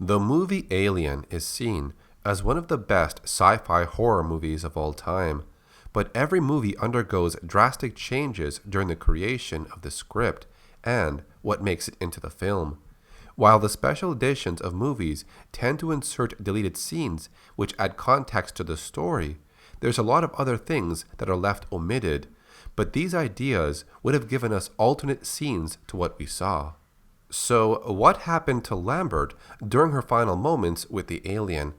The movie Alien is seen as one of the best sci-fi horror movies of all time, but every movie undergoes drastic changes during the creation of the script and what makes it into the film. While the special editions of movies tend to insert deleted scenes which add context to the story, there's a lot of other things that are left omitted, but these ideas would have given us alternate scenes to what we saw. So, what happened to Lambert during her final moments with the alien?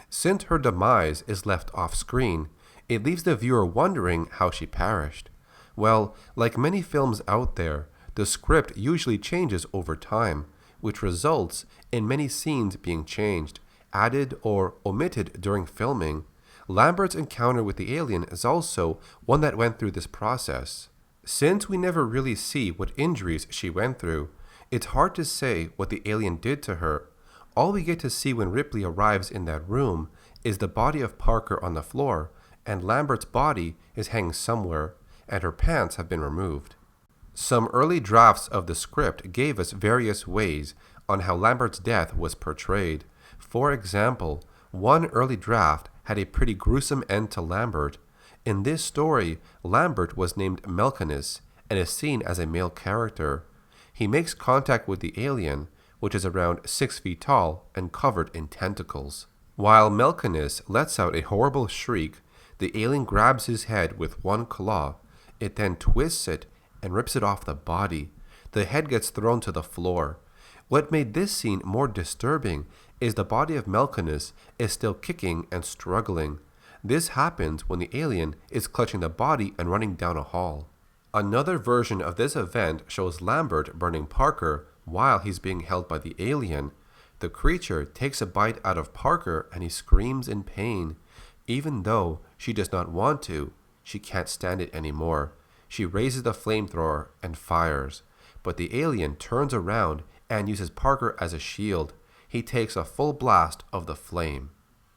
Since her demise is left off screen, it leaves the viewer wondering how she perished. Well, like many films out there, the script usually changes over time, which results in many scenes being changed, added, or omitted during filming. Lambert's encounter with the alien is also one that went through this process. Since we never really see what injuries she went through, it's hard to say what the alien did to her. All we get to see when Ripley arrives in that room is the body of Parker on the floor, and Lambert's body is hanging somewhere, and her pants have been removed. Some early drafts of the script gave us various ways on how Lambert's death was portrayed. For example, one early draft had a pretty gruesome end to Lambert. In this story, Lambert was named Melkinus and is seen as a male character. He makes contact with the alien, which is around 6 feet tall and covered in tentacles. While Melkinus lets out a horrible shriek, the alien grabs his head with one claw. It then twists it and rips it off the body. The head gets thrown to the floor. What made this scene more disturbing is the body of Melkinus is still kicking and struggling. This happens when the alien is clutching the body and running down a hall. Another version of this event shows Lambert burning Parker while he's being held by the alien. The creature takes a bite out of Parker and he screams in pain. Even though she does not want to, she can't stand it anymore. She raises the flamethrower and fires, but the alien turns around and uses Parker as a shield. He takes a full blast of the flame.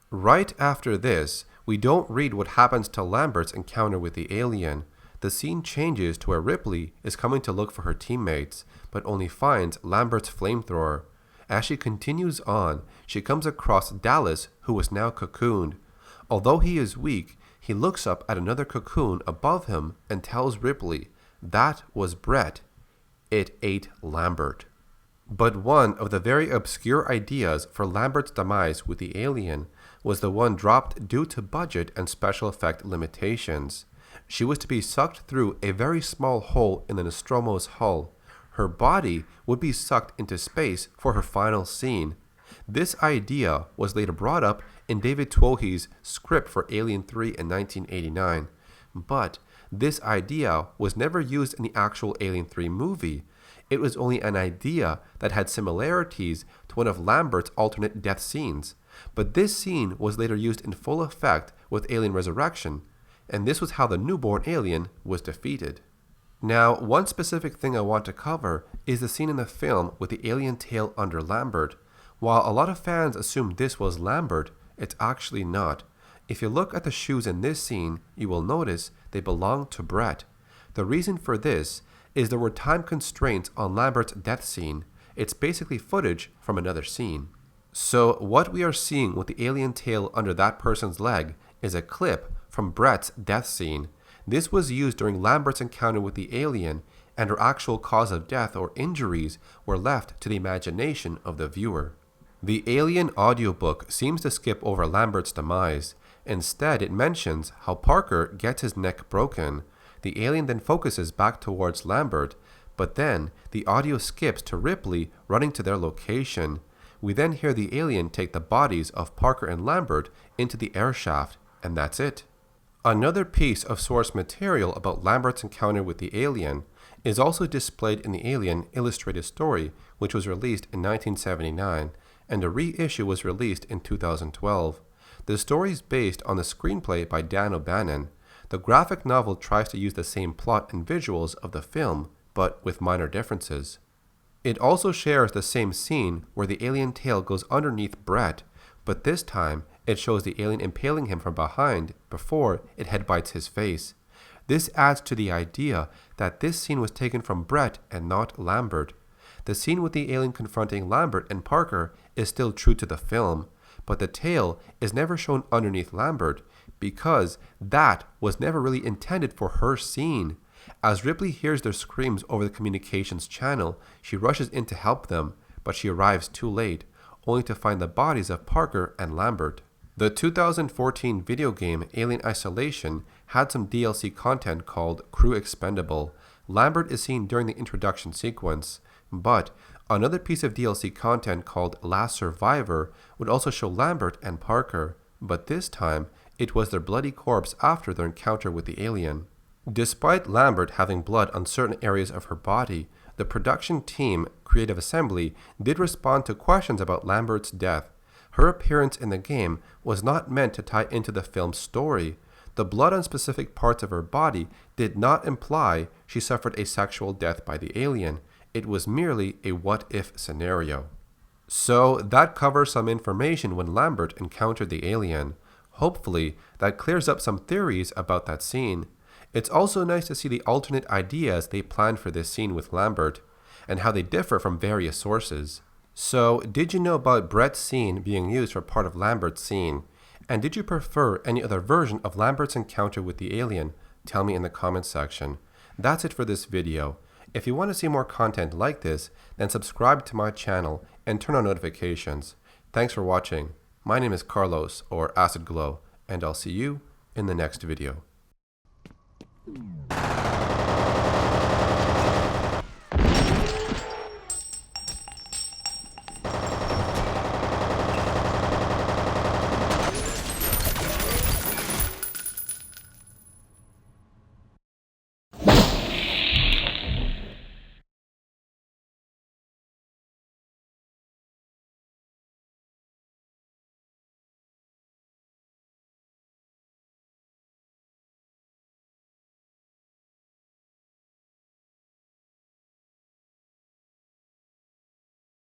Right after this, we don't read what happens to Lambert's encounter with the alien. The scene changes to where Ripley is coming to look for her teammates, but only finds Lambert's flamethrower. As she continues on, she comes across Dallas, who is now cocooned. Although he is weak, he looks up at another cocoon above him and tells Ripley, "That was Brett. It ate Lambert." But one of the very obscure ideas for Lambert's demise with the alien was the one dropped due to budget and special effect limitations. She was to be sucked through a very small hole in the Nostromo's hull. Her body would be sucked into space for her final scene. This idea was later brought up in David Twohy's script for Alien 3 in 1989, but this idea was never used in the actual Alien 3 movie. It was only an idea that had similarities to one of Lambert's alternate death scenes, but this scene was later used in full effect with Alien Resurrection, and this was how the newborn alien was defeated. Now, one specific thing I want to cover is the scene in the film with the alien tail under Lambert. While a lot of fans assume this was Lambert, it's actually not. If you look at the shoes in this scene, you will notice they belong to Brett. The reason for this is there were time constraints on Lambert's death scene. It's basically footage from another scene. So what we are seeing with the alien tail under that person's leg is a clip from Brett's death scene. This was used during Lambert's encounter with the alien, and her actual cause of death or injuries were left to the imagination of the viewer. The Alien audiobook seems to skip over Lambert's demise. Instead, it mentions how Parker gets his neck broken. The alien then focuses back towards Lambert, but then the audio skips to Ripley running to their location. We then hear the alien take the bodies of Parker and Lambert into the air shaft, and that's it. Another piece of source material about Lambert's encounter with the alien is also displayed in the Alien Illustrated Story, which was released in 1979, and a reissue was released in 2012. The story is based on the screenplay by Dan O'Bannon. The graphic novel tries to use the same plot and visuals of the film, but with minor differences. It also shares the same scene where the alien tail goes underneath Brett, but this time it shows the alien impaling him from behind before it headbites his face. This adds to the idea that this scene was taken from Brett and not Lambert. The scene with the alien confronting Lambert and Parker is still true to the film, but the tail is never shown underneath Lambert because that was never really intended for her scene. As Ripley hears their screams over the communications channel, she rushes in to help them, but she arrives too late, only to find the bodies of Parker and Lambert. The 2014 video game Alien Isolation had some DLC content called Crew Expendable. Lambert is seen during the introduction sequence, but another piece of DLC content called Last Survivor would also show Lambert and Parker, but this time it was their bloody corpse after their encounter with the alien. Despite Lambert having blood on certain areas of her body, the production team, Creative Assembly, did respond to questions about Lambert's death. Her appearance in the game was not meant to tie into the film's story. The blood on specific parts of her body did not imply she suffered a sexual death by the alien. It was merely a what-if scenario. So that covers some information when Lambert encountered the alien. Hopefully, that clears up some theories about that scene. It's also nice to see the alternate ideas they planned for this scene with Lambert, and how they differ from various sources. So, did you know about Brett's scene being used for part of Lambert's scene? And did you prefer any other version of Lambert's encounter with the alien? Tell me in the comments section. That's it for this video. If you want to see more content like this, then subscribe to my channel and turn on notifications. Thanks for watching. My name is Carlos, or Acid Glow, and I'll see you in the next video.